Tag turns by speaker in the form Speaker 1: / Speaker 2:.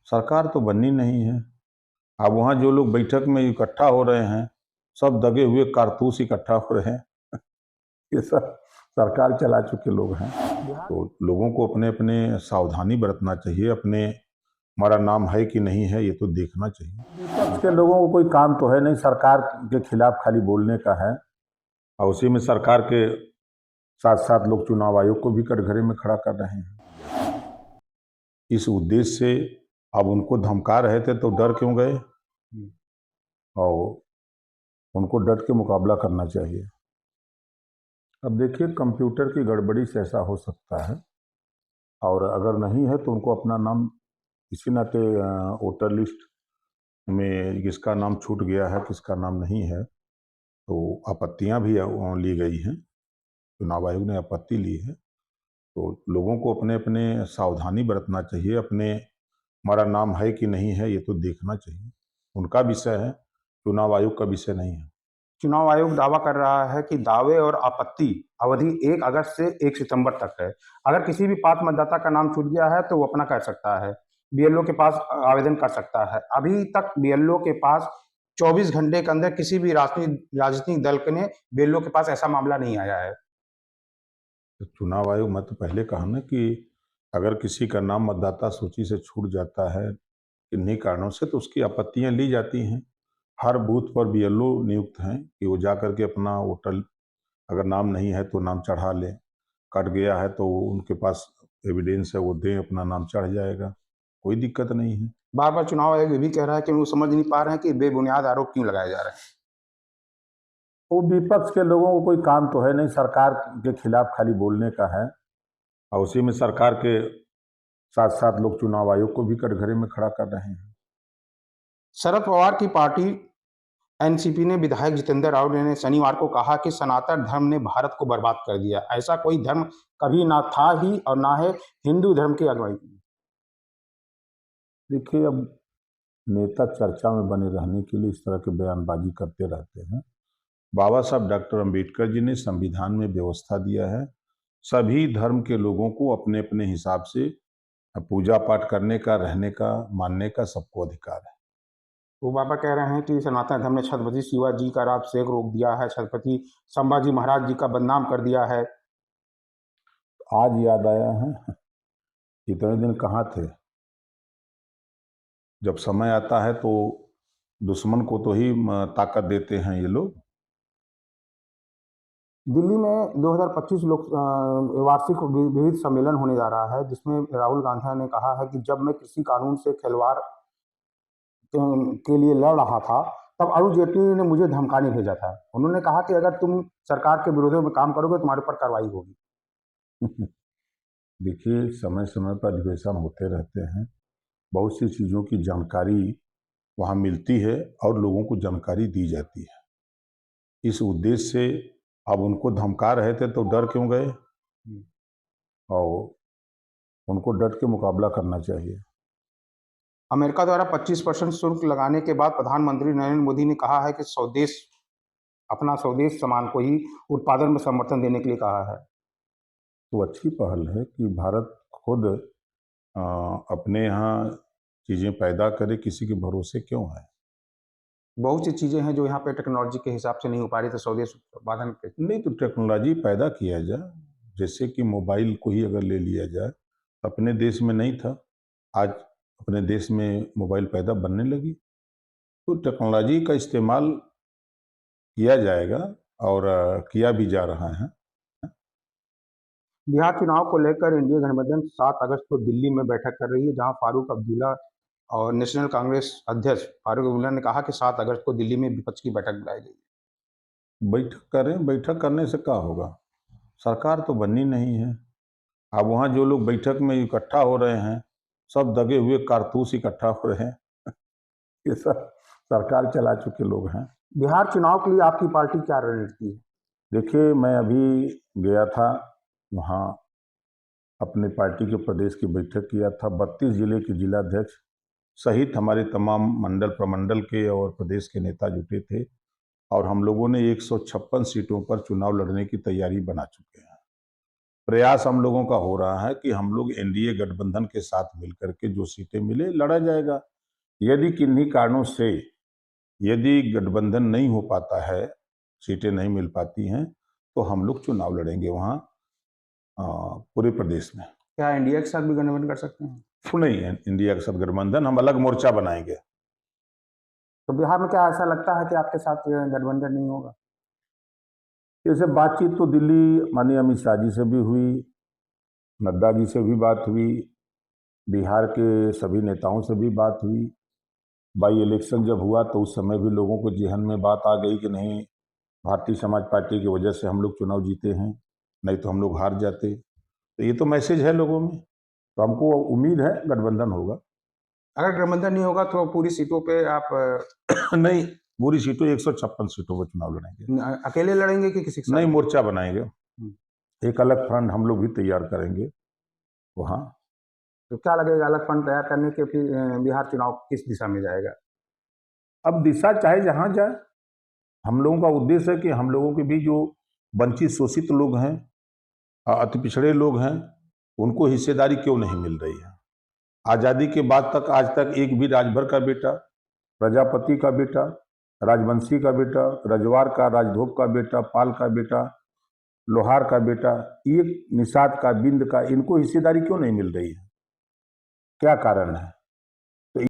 Speaker 1: सरकार तो बननी नहीं है। अब वहाँ जो लोग बैठक में इकट्ठा हो रहे हैं, सब दगे हुए कारतूस इकट्ठा हो रहे हैं। ये सब सरकार चला चुके लोग हैं। तो लोगों को अपने अपने सावधानी बरतना चाहिए। अपने हमारा नाम है कि नहीं है ये तो देखना चाहिए। विपक्ष के लोगों को कोई काम तो है नहीं, सरकार के खिलाफ खाली बोलने का है। और उसी में सरकार के साथ साथ लोग चुनाव आयोग को भी कटघरे में खड़ा कर रहे हैं। इस उद्देश्य से अब उनको धमका रहे थे तो डर क्यों गए? और उनको डट के मुकाबला करना चाहिए। अब देखिए, कंप्यूटर की गड़बड़ी से ऐसा हो सकता है, और अगर नहीं है तो उनको अपना नाम इसी नाते वोटर लिस्ट में किसका नाम छूट गया है किसका नाम नहीं है, तो आपत्तियां भी ली गई हैं। चुनाव आयोग ने आपत्ति ली है। तो लोगों को अपने अपने सावधानी बरतना चाहिए। अपने हमारा नाम है कि नहीं है ये तो देखना चाहिए। उनका विषय है, चुनाव आयोग का विषय नहीं है।
Speaker 2: चुनाव आयोग दावा कर रहा है कि दावे और आपत्ति अवधि 1 अगस्त से 1 सितंबर तक है। अगर किसी भी पात्र मतदाता का नाम छूट गया है तो वो अपना कर सकता है, बीएलओ के पास आवेदन कर सकता है। अभी तक बीएलओ के पास 24 घंटे के अंदर किसी भी राजनीतिक दल ने बीएलओ के पास ऐसा मामला नहीं आया है।
Speaker 1: तो चुनाव आयोग, मैं तो पहले कहा ना कि अगर किसी का नाम मतदाता सूची से छूट जाता है किन्हीं कारणों से तो उसकी आपत्तियां ली जाती हैं। हर बूथ पर बीएलओ नियुक्त हैं कि वो जा करके अपना वोटर, अगर नाम नहीं है तो नाम चढ़ा लें, कट गया है तो उनके पास एविडेंस है वो दें, अपना नाम चढ़ जाएगा, कोई दिक्कत नहीं है।
Speaker 2: बार बार चुनाव आयोग ये भी कह रहा है कि वो समझ नहीं पा रहे हैं कि बेबुनियाद आरोप क्यों लगाए जा रहे हैं।
Speaker 1: वो विपक्ष के लोगों को कोई काम तो है नहीं, सरकार के खिलाफ खाली बोलने का है। और उसी में सरकार के साथ साथ लोग चुनाव आयोग को भी कटघरे में खड़ा कर रहे हैं।
Speaker 2: शरद पवार की पार्टी एनसीपी ने विधायक जितेंद्र राव ने शनिवार को कहा कि सनातन धर्म ने भारत को बर्बाद कर दिया। ऐसा कोई धर्म कभी ना था ही और ना है हिंदू धर्म की अगुवाई की।
Speaker 1: देखिए, अब नेता चर्चा में बने रहने के लिए इस तरह के बयानबाजी करते रहते हैं। बाबा साहब डॉक्टर अंबेडकर जी ने संविधान में व्यवस्था दिया है, सभी धर्म के लोगों को अपने अपने हिसाब से पूजा पाठ करने का, रहने का, मानने का सबको अधिकार है।
Speaker 2: वो बाबा कह रहे हैं कि सनातन धर्म ने छत्रपति शिवाजी का राजसेवक रोक दिया है, छत्रपति संभाजी महाराज जी का बदनाम कर दिया है।
Speaker 1: आज याद आया है, इतने दिन कहाँ थे? जब समय आता है तो दुश्मन को तो ही ताकत देते हैं ये लोग।
Speaker 2: दिल्ली में 2025 वार्षिक विविध सम्मेलन होने जा रहा है, जिसमें राहुल गांधी ने कहा है कि जब मैं कृषि कानून से खिलवाड़ के लिए लड़ रहा था तब अरुण जेटली ने मुझे धमकाने भेजा था। उन्होंने कहा कि अगर तुम सरकार के विरोध में काम करोगे तुम्हारे ऊपर कार्रवाई होगी।
Speaker 1: देखिए, समय समय पर अधिवेशन होते रहते हैं, बहुत सी चीज़ों की जानकारी वहाँ मिलती है और लोगों को जानकारी दी जाती है। इस उद्देश्य से अब उनको धमका रहे थे तो डर क्यों गए? और उनको डट के मुकाबला करना चाहिए।
Speaker 2: अमेरिका द्वारा 25% शुल्क लगाने के बाद प्रधानमंत्री नरेंद्र मोदी ने कहा है कि अपना स्वदेश सामान को ही उत्पादन में समर्थन देने के लिए कहा है।
Speaker 1: तो अच्छी पहल है कि भारत खुद अपने यहाँ चीज़ें पैदा करे, किसी के भरोसे क्यों है?
Speaker 2: बहुत सी चीजें हैं जो यहाँ पे टेक्नोलॉजी के हिसाब से नहीं हो पा रही, तो स्वदेश उत्पादन के
Speaker 1: नहीं तो टेक्नोलॉजी पैदा किया जाए। जैसे कि मोबाइल को ही अगर ले लिया जाए, अपने देश में नहीं था, आज अपने देश में मोबाइल पैदा बनने लगी। तो टेक्नोलॉजी का इस्तेमाल किया जाएगा और किया भी जा रहा है।
Speaker 2: बिहार चुनाव को लेकर एनडीए गठबंधन 7 अगस्त को दिल्ली में बैठक कर रही है, जहां फारूक अब्दुल्ला और नेशनल कांग्रेस अध्यक्ष फारूक अब्दुल्ला ने कहा कि 7 अगस्त को दिल्ली में विपक्ष की बैठक बुलाई गई।
Speaker 1: बैठक करें, बैठक करने से क्या होगा? सरकार तो बननी नहीं है। अब वहाँ जो लोग बैठक में इकट्ठा हो रहे हैं, सब दगे हुए कारतूस इकट्ठा हो रहे हैं। ये सब सरकार चला चुके लोग हैं।
Speaker 2: बिहार चुनाव के लिए आपकी पार्टी क्या रणनीति है?
Speaker 1: देखिए, मैं अभी गया था वहाँ, अपने पार्टी के प्रदेश की बैठक किया था। 32 जिले के जिलाध्यक्ष सहित हमारे तमाम मंडल प्रमंडल के और प्रदेश के नेता जुटे थे, और हम लोगों ने 156 सीटों पर चुनाव लड़ने की तैयारी बना चुके हैं। प्रयास हम लोगों का हो रहा है कि हम लोग एनडीए गठबंधन के साथ मिलकर के जो सीटें मिले लड़ा जाएगा। यदि किन्हीं कारणों से यदि गठबंधन नहीं हो पाता है, सीटें नहीं मिल पाती हैं, तो हम लोग चुनाव लड़ेंगे वहाँ पूरे प्रदेश में।
Speaker 2: क्या इंडिया के साथ भी गठबंधन कर सकते हैं?
Speaker 1: नहीं है इंडिया के साथ गठबंधन, हम अलग मोर्चा बनाएंगे।
Speaker 2: तो बिहार में क्या ऐसा लगता है कि आपके साथ गठबंधन नहीं होगा?
Speaker 1: जैसे बातचीत तो दिल्ली माननीय अमित शाह जी से भी हुई, नड्डा जी से भी बात हुई, बिहार के सभी नेताओं से भी बात हुई। बाई इलेक्शन जब हुआ तो उस समय भी लोगों को जेहन में बात आ गई कि नहीं, भारतीय समाज पार्टी की वजह से हम लोग चुनाव जीते हैं, नहीं तो हम लोग हार जाते। तो ये तो मैसेज है लोगों में, तो हमको उम्मीद है गठबंधन होगा।
Speaker 2: अगर गठबंधन नहीं होगा तो पूरी सीटों पे आप
Speaker 1: नहीं, पूरी सीटों 156 सीटों पर चुनाव लड़ेंगे।
Speaker 2: अकेले लड़ेंगे कि किसी के साथ?
Speaker 1: नहीं, मोर्चा बनाएंगे, एक अलग फ्रंट हम लोग भी तैयार करेंगे वहाँ।
Speaker 2: तो क्या लगेगा अलग फंड तैयार करने के फिर बिहार चुनाव किस दिशा में जाएगा?
Speaker 1: अब दिशा चाहे जहाँ जाए, हम लोगों का उद्देश्य है कि हम लोगों के भी जो वंचित शोषित लोग हैं, अति पिछड़े लोग हैं, उनको हिस्सेदारी क्यों नहीं मिल रही है। आज़ादी के बाद तक आज तक एक भी राजभर का बेटा, प्रजापति का बेटा, राजवंशी का बेटा, रजवार का, राजधोप का बेटा, पाल का बेटा, लोहार का बेटा, एक निषाद का, बिंद का, इनको हिस्सेदारी क्यों नहीं मिल रही है? क्या कारण है?